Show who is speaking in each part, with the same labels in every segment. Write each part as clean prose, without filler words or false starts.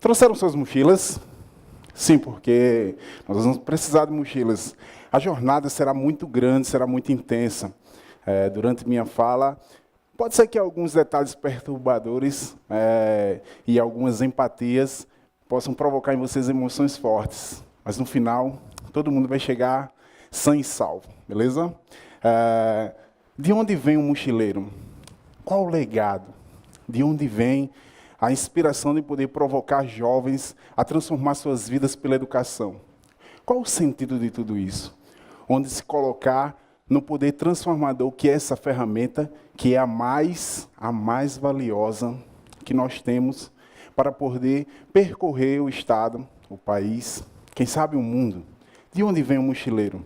Speaker 1: Trouxeram suas mochilas? Sim, porque nós vamos precisar de mochilas. A jornada será muito grande, será muito intensa. Durante minha fala, pode ser que alguns detalhes perturbadores e algumas empatias possam provocar em vocês emoções fortes. Mas no final, todo mundo vai chegar sã e salvo, beleza? De onde vem o mochileiro? Qual o legado? De onde vem a inspiração de poder provocar jovens a transformar suas vidas pela educação? Qual o sentido de tudo isso? Onde se colocar no poder transformador que é essa ferramenta, que é a mais valiosa que nós temos para poder percorrer o Estado, o país, quem sabe o mundo. De onde vem o mochileiro?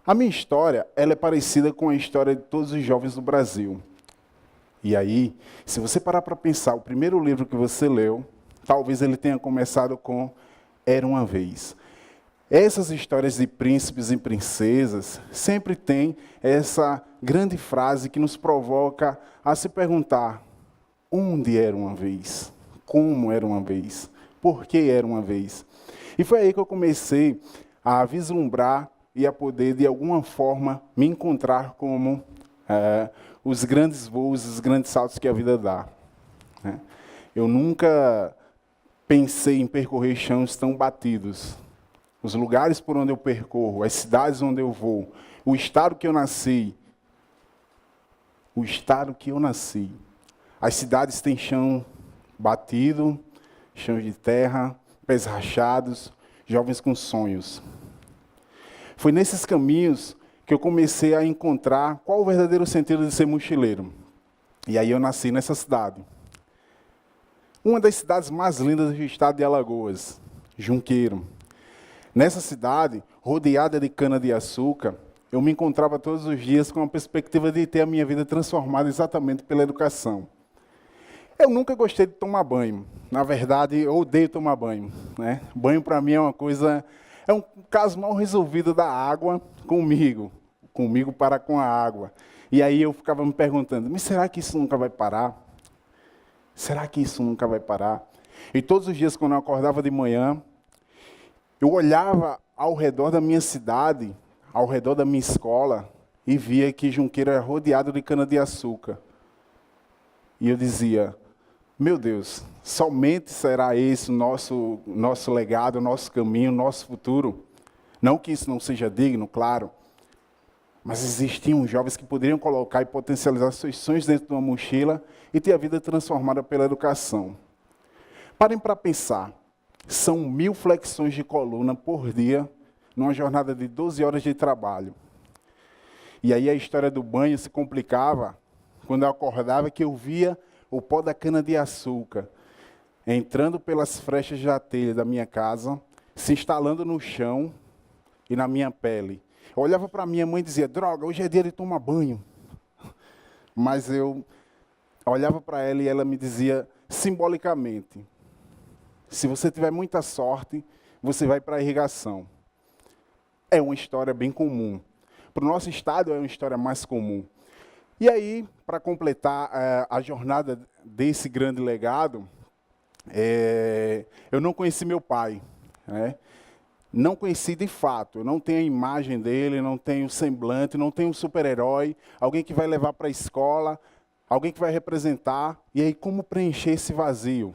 Speaker 1: A minha história ela é parecida com a história de todos os jovens do Brasil. E aí, se você parar para pensar, o primeiro livro que você leu, talvez ele tenha começado com Era uma Vez. Essas histórias de príncipes e princesas sempre têm essa grande frase que nos provoca a se perguntar: onde era uma vez? Como era uma vez? Por que era uma vez? E foi aí que eu comecei a vislumbrar e a poder, de alguma forma, me encontrar como os grandes voos, os grandes saltos que a vida dá. Eu nunca pensei em percorrer chãos tão batidos. Os lugares por onde eu percorro, as cidades onde eu vou, o estado que eu nasci. As cidades têm chão batido, chão de terra, pés rachados, jovens com sonhos. Foi nesses caminhos que eu comecei a encontrar qual o verdadeiro sentido de ser mochileiro. E aí eu nasci nessa cidade. Uma das cidades mais lindas do estado de Alagoas, Junqueiro. Nessa cidade, rodeada de cana-de-açúcar, eu me encontrava todos os dias com a perspectiva de ter a minha vida transformada exatamente pela educação. Eu nunca gostei de tomar banho. Na verdade, eu odeio tomar banho. Banho, para mim, é um caso mal resolvido da água comigo para com a água. E aí eu ficava me perguntando, mas será que isso nunca vai parar? Será que isso nunca vai parar? E todos os dias, quando eu acordava de manhã, eu olhava ao redor da minha cidade, ao redor da minha escola, e via que Junqueiro era rodeado de cana-de-açúcar. E eu dizia, meu Deus, somente será esse o nosso legado, o nosso caminho, o nosso futuro? Não que isso não seja digno, claro, mas existiam jovens que poderiam colocar e potencializar seus sonhos dentro de uma mochila e ter a vida transformada pela educação. Parem para pensar. São 1000 flexões de coluna por dia, numa jornada de 12 horas de trabalho. E aí a história do banho se complicava quando eu acordava, que eu via o pó da cana-de-açúcar entrando pelas frechas da telha da minha casa, se instalando no chão e na minha pele. Eu olhava para minha mãe e dizia, droga, hoje é dia de tomar banho. Mas eu olhava para ela e ela me dizia, simbolicamente, se você tiver muita sorte, você vai para a irrigação. É uma história bem comum. Para o nosso estado, é uma história mais comum. E aí, para completar a jornada desse grande legado, eu não conheci meu pai. Não conheci de fato. Eu não tenho a imagem dele, não tenho semblante, não tenho um super-herói, alguém que vai levar para a escola, alguém que vai representar. E aí, como preencher esse vazio?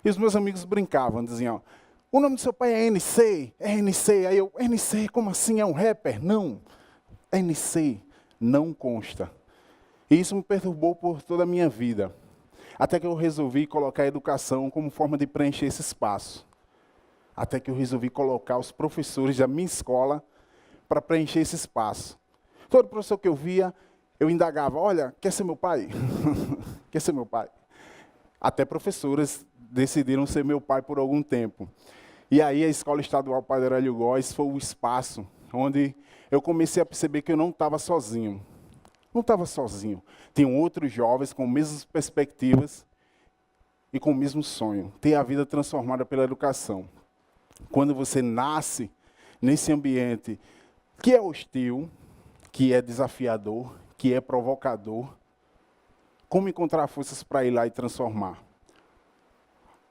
Speaker 1: E os meus amigos brincavam, diziam, o nome do seu pai é NC, é NC. Aí eu, NC, como assim? É um rapper? Não, NC, não consta. E isso me perturbou por toda a minha vida. Até que eu resolvi colocar a educação como forma de preencher esse espaço. Até que eu resolvi colocar os professores da minha escola para preencher esse espaço. Todo professor que eu via, eu indagava, olha, quer ser meu pai? Quer ser meu pai? Até professoras decidiram ser meu pai por algum tempo. E aí a Escola Estadual Padre Aurélio Góes foi o espaço onde eu comecei a perceber que eu não estava sozinho. Não estava sozinho. Tinham outros jovens com as mesmas perspectivas e com o mesmo sonho. Ter a vida transformada pela educação. Quando você nasce nesse ambiente que é hostil, que é desafiador, que é provocador, como encontrar forças para ir lá e transformar?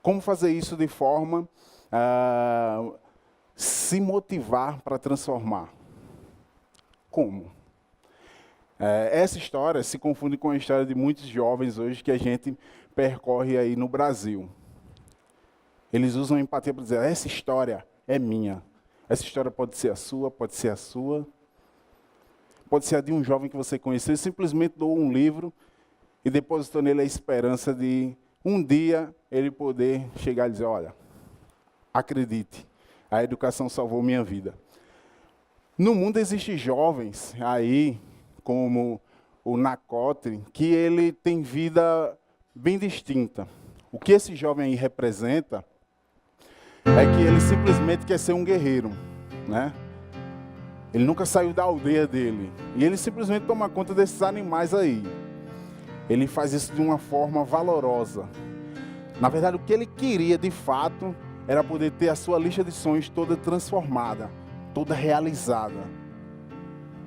Speaker 1: Como fazer isso de forma se motivar para transformar? Como? Essa história se confunde com a história de muitos jovens hoje que a gente percorre aí no Brasil. Eles usam empatia para dizer, essa história é minha. Essa história pode ser a sua, pode ser a sua. Pode ser a de um jovem que você conheceu e simplesmente doou um livro e depositou nele a esperança de um dia ele poder chegar e dizer, olha, acredite, a educação salvou minha vida. No mundo existem jovens aí, como o Nacote, que ele tem vida bem distinta. O que esse jovem aí representa é que ele simplesmente quer ser um guerreiro, né? Ele nunca saiu da aldeia dele. E ele simplesmente toma conta desses animais aí. Ele faz isso de uma forma valorosa. Na verdade, o que ele queria, de fato, era poder ter a sua lista de sonhos toda transformada, toda realizada.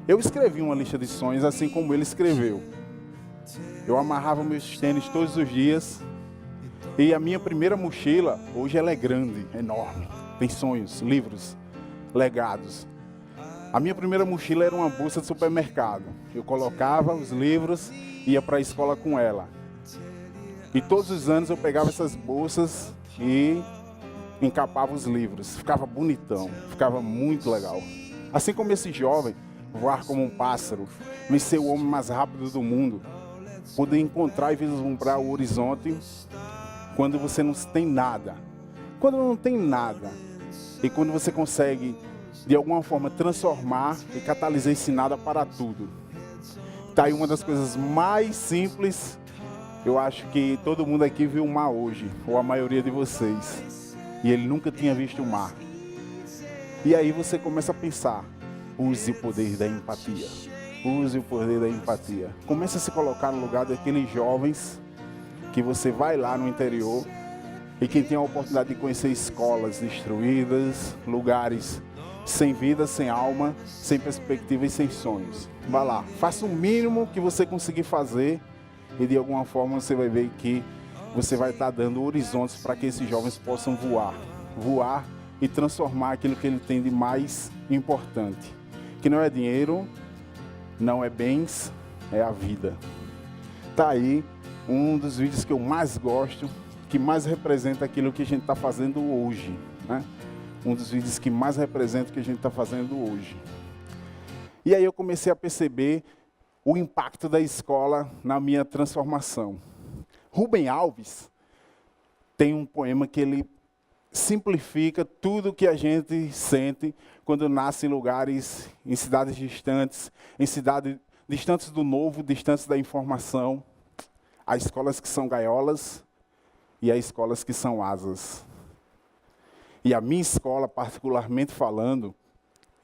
Speaker 1: Eu escrevi uma lista de sonhos assim como ele escreveu. Eu amarrava meus tênis todos os dias. E a minha primeira mochila, hoje ela é grande, enorme. Tem sonhos, livros, legados. A minha primeira mochila era uma bolsa de supermercado. Eu colocava os livros e ia para a escola com ela. E todos os anos eu pegava essas bolsas e encapava os livros. Ficava bonitão, ficava muito legal. Assim como esse jovem, voar como um pássaro, vencer o homem mais rápido do mundo, poder encontrar e vislumbrar o horizonte quando você não tem nada. Quando não tem nada. E quando você consegue, de alguma forma, transformar e catalisar esse nada para tudo. Está aí uma das coisas mais simples. Eu acho que todo mundo aqui viu o mar hoje, ou a maioria de vocês. E ele nunca tinha visto o mar. E aí você começa a pensar, use o poder da empatia. Use o poder da empatia. Comece a se colocar no lugar daqueles jovens que você vai lá no interior e que tem a oportunidade de conhecer escolas destruídas, lugares sem vida, sem alma, sem perspectiva e sem sonhos. Vá lá, faça o mínimo que você conseguir fazer e de alguma forma você vai ver que você vai estar dando horizontes para que esses jovens possam voar. Voar e transformar aquilo que ele tem de mais importante. Que não é dinheiro, não é bens, é a vida. Tá aí um dos vídeos que eu mais gosto, que mais representa aquilo que a gente está fazendo hoje, né? Um dos vídeos que mais representa o que a gente está fazendo hoje. E aí eu comecei a perceber o impacto da escola na minha transformação. Rubem Alves tem um poema que ele simplifica tudo o que a gente sente quando nasce em lugares, em cidades distantes, em cidades distantes do novo, distantes da informação. Há escolas que são gaiolas e há escolas que são asas. E a minha escola, particularmente falando,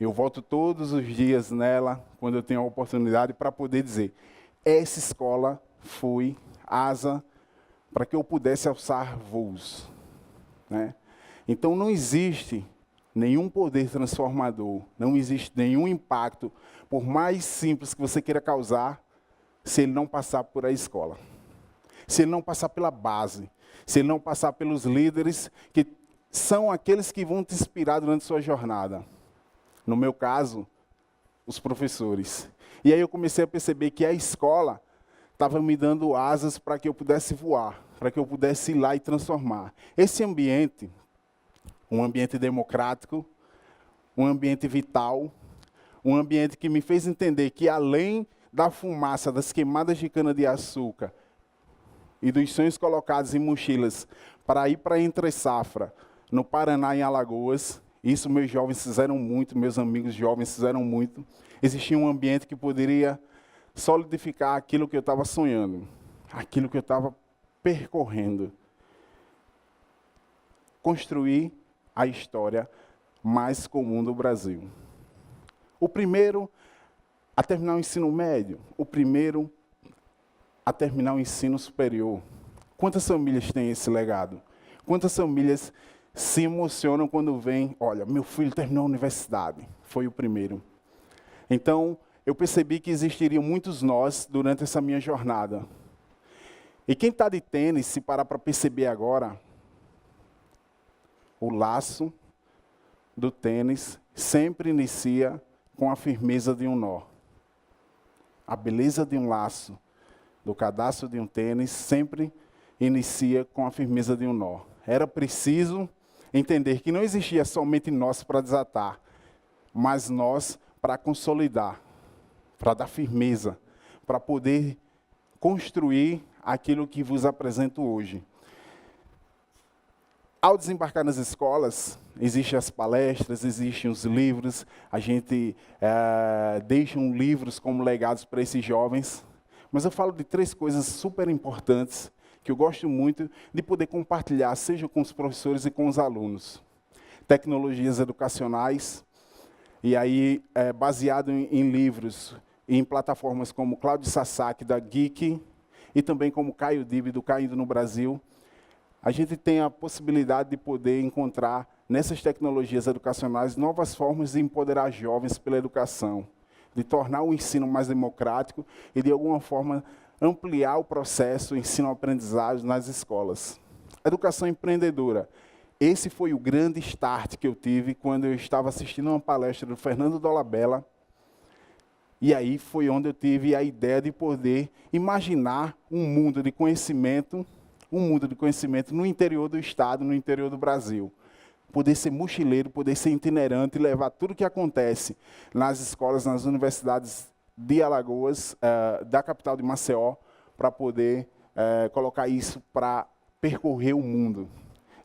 Speaker 1: eu volto todos os dias nela, quando eu tenho a oportunidade, para poder dizer, essa escola foi asa para que eu pudesse alçar voos, né? Então não existe nenhum poder transformador, não existe nenhum impacto, por mais simples que você queira causar, se ele não passar por a escola. Se ele não passar pela base, se ele não passar pelos líderes, que são aqueles que vão te inspirar durante sua jornada. No meu caso, os professores. E aí eu comecei a perceber que a escola estava me dando asas para que eu pudesse voar, para que eu pudesse ir lá e transformar. Esse ambiente, um ambiente democrático, um ambiente vital, um ambiente que me fez entender que além da fumaça das queimadas de cana-de-açúcar e dos sonhos colocados em mochilas para ir para Entre Safra, no Paraná, em Alagoas, isso meus jovens fizeram muito, meus amigos jovens fizeram muito. Existia um ambiente que poderia solidificar aquilo que eu estava sonhando, aquilo que eu estava percorrendo. Construir a história mais comum do Brasil. O primeiro a terminar o ensino médio, o primeiro a terminar o ensino superior. Quantas famílias têm esse legado? Quantas famílias se emocionam quando veem, olha, meu filho terminou a universidade, foi o primeiro. Então, eu percebi que existiriam muitos nós durante essa minha jornada. E quem está de tênis, se parar para perceber agora, o laço do tênis sempre inicia com a firmeza de um nó. A beleza de um laço, do cadastro de um tênis, sempre inicia com a firmeza de um nó. Era preciso entender que não existia somente nós para desatar, mas nós para consolidar, para dar firmeza, para poder construir aquilo que vos apresento hoje. Ao desembarcar nas escolas, existem as palestras, existem os livros, a gente deixa livros como legados para esses jovens, mas eu falo de 3 coisas super importantes que eu gosto muito de poder compartilhar, seja com os professores e com os alunos. Tecnologias educacionais, e aí baseado em livros, em plataformas como Cláudio Sasaki, da Geek, e também como Caio Dib, do Caindo no Brasil, a gente tem a possibilidade de poder encontrar nessas tecnologias educacionais novas formas de empoderar jovens pela educação, de tornar o ensino mais democrático e, de alguma forma, ampliar o processo ensino-aprendizagem nas escolas. Educação empreendedora. Esse foi o grande start que eu tive quando eu estava assistindo uma palestra do Fernando Dolabella. E aí foi onde eu tive a ideia de poder imaginar um mundo de conhecimento no interior do estado, no interior do Brasil. Poder ser mochileiro, poder ser itinerante e levar tudo o que acontece nas escolas, nas universidades de Alagoas, da capital de Maceió, para poder colocar isso para percorrer o mundo.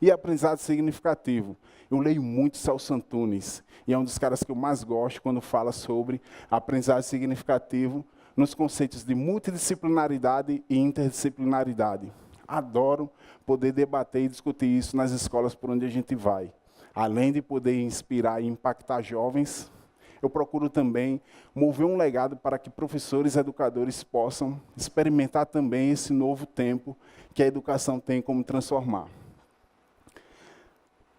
Speaker 1: E aprendizado significativo. Eu leio muito Celso Antunes, e é um dos caras que eu mais gosto quando fala sobre aprendizado significativo nos conceitos de multidisciplinaridade e interdisciplinaridade. Adoro poder debater e discutir isso nas escolas por onde a gente vai. Além de poder inspirar e impactar jovens, eu procuro também mover um legado para que professores e educadores possam experimentar também esse novo tempo que a educação tem como transformar.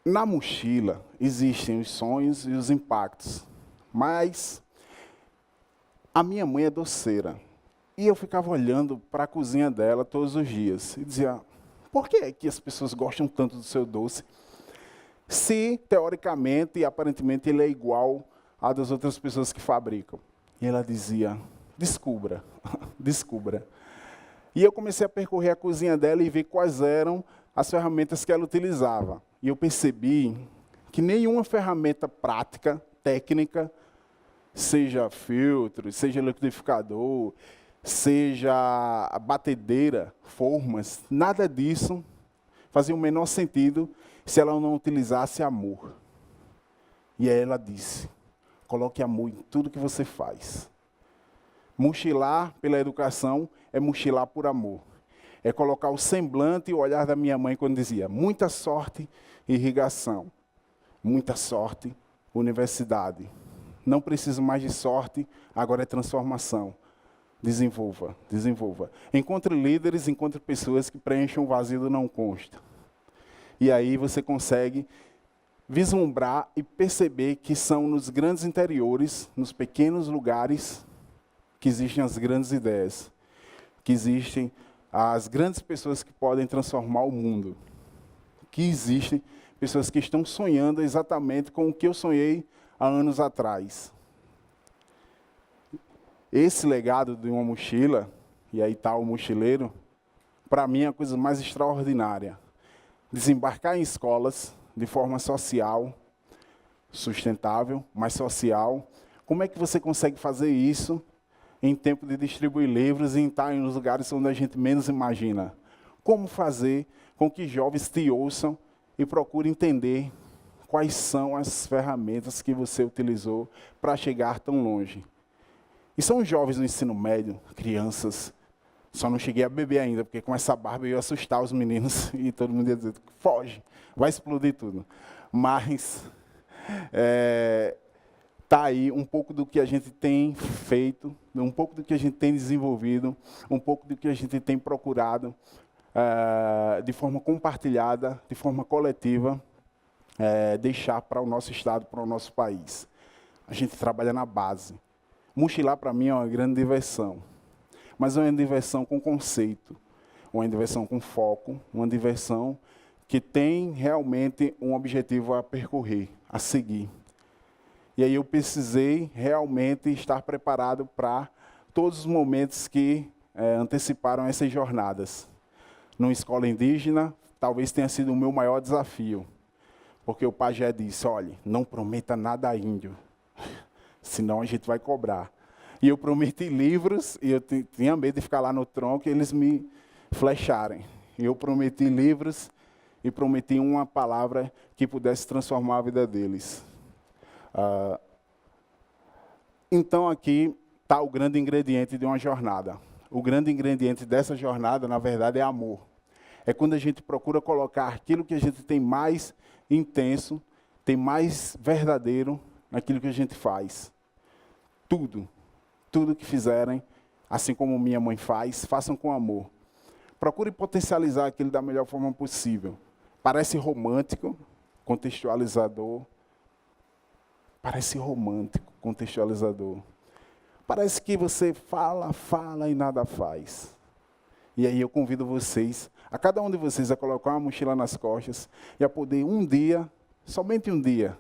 Speaker 1: Na mochila existem os sonhos e os impactos, mas a minha mãe é doceira. E eu ficava olhando para a cozinha dela todos os dias e dizia, por que é que as pessoas gostam tanto do seu doce? Se, teoricamente e aparentemente, ele é igual a das outras pessoas que fabricam. E ela dizia, descubra, descubra. E eu comecei a percorrer a cozinha dela e ver quais eram as ferramentas que ela utilizava. E eu percebi que nenhuma ferramenta prática, técnica, seja filtro, seja liquidificador, seja a batedeira, formas, nada disso fazia o menor sentido se ela não utilizasse amor. E aí ela disse, coloque amor em tudo que você faz. Mochilar pela educação é mochilar por amor. É colocar o semblante e o olhar da minha mãe quando dizia, muita sorte, irrigação. Muita sorte, universidade. Não preciso mais de sorte, agora é transformação. Desenvolva, desenvolva. Encontre líderes, encontre pessoas que preencham o vazio do não consta. E aí você consegue vislumbrar e perceber que são nos grandes interiores, nos pequenos lugares, que existem as grandes ideias, que existem as grandes pessoas que podem transformar o mundo, que existem pessoas que estão sonhando exatamente com o que eu sonhei há anos atrás. Esse legado de uma mochila, e aí está o mochileiro, para mim é a coisa mais extraordinária. Desembarcar em escolas de forma social, sustentável, mas social. Como é que você consegue fazer isso em tempo de distribuir livros e estar nos lugares onde a gente menos imagina? Como fazer com que jovens te ouçam e procurem entender quais são as ferramentas que você utilizou para chegar tão longe? E são jovens no ensino médio, crianças. Só não cheguei a beber ainda, porque com essa barba eu ia assustar os meninos e todo mundo ia dizer, foge, vai explodir tudo. Mas está aí um pouco do que a gente tem feito, um pouco do que a gente tem desenvolvido, um pouco do que a gente tem procurado de forma compartilhada, de forma coletiva, deixar para o nosso estado, para o nosso país. A gente trabalha na base. Mochilar, para mim, é uma grande diversão. Mas é uma diversão com conceito, uma diversão com foco, uma diversão que tem realmente um objetivo a percorrer, a seguir. E aí eu precisei realmente estar preparado para todos os momentos que anteciparam essas jornadas. Numa escola indígena, talvez tenha sido o meu maior desafio, porque o pajé disse, olha, não prometa nada a índio, senão a gente vai cobrar. E eu prometi livros, e eu tinha medo de ficar lá no tronco e eles me flecharem. E eu prometi livros e prometi uma palavra que pudesse transformar a vida deles. Então aqui está o grande ingrediente de uma jornada. O grande ingrediente dessa jornada, na verdade, é amor. É quando a gente procura colocar aquilo que a gente tem mais intenso, tem mais verdadeiro naquilo que a gente faz. Tudo que fizerem, assim como minha mãe faz, façam com amor. Procure potencializar aquilo da melhor forma possível. Parece romântico, contextualizador. Parece romântico, contextualizador. Parece que você fala e nada faz. E aí eu convido vocês, a cada um de vocês, a colocar uma mochila nas costas e a poder um dia, somente um dia,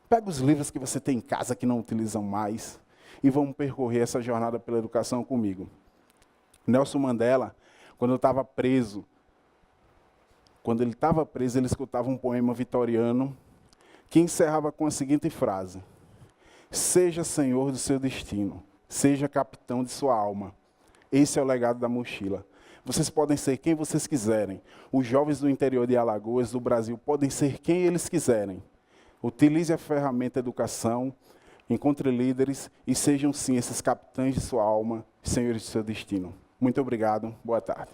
Speaker 1: pega os livros que você tem em casa que não utilizam mais e vamos percorrer essa jornada pela educação comigo. Nelson Mandela, quando ele estava preso, ele escutava um poema vitoriano que encerrava com a seguinte frase: seja senhor do seu destino, seja capitão de sua alma. Esse é o legado da mochila. Vocês podem ser quem vocês quiserem. Os jovens do interior de Alagoas, do Brasil, podem ser quem eles quiserem. Utilize a ferramenta educação, encontre líderes e sejam sim esses capitães de sua alma, senhores de seu destino. Muito obrigado, boa tarde.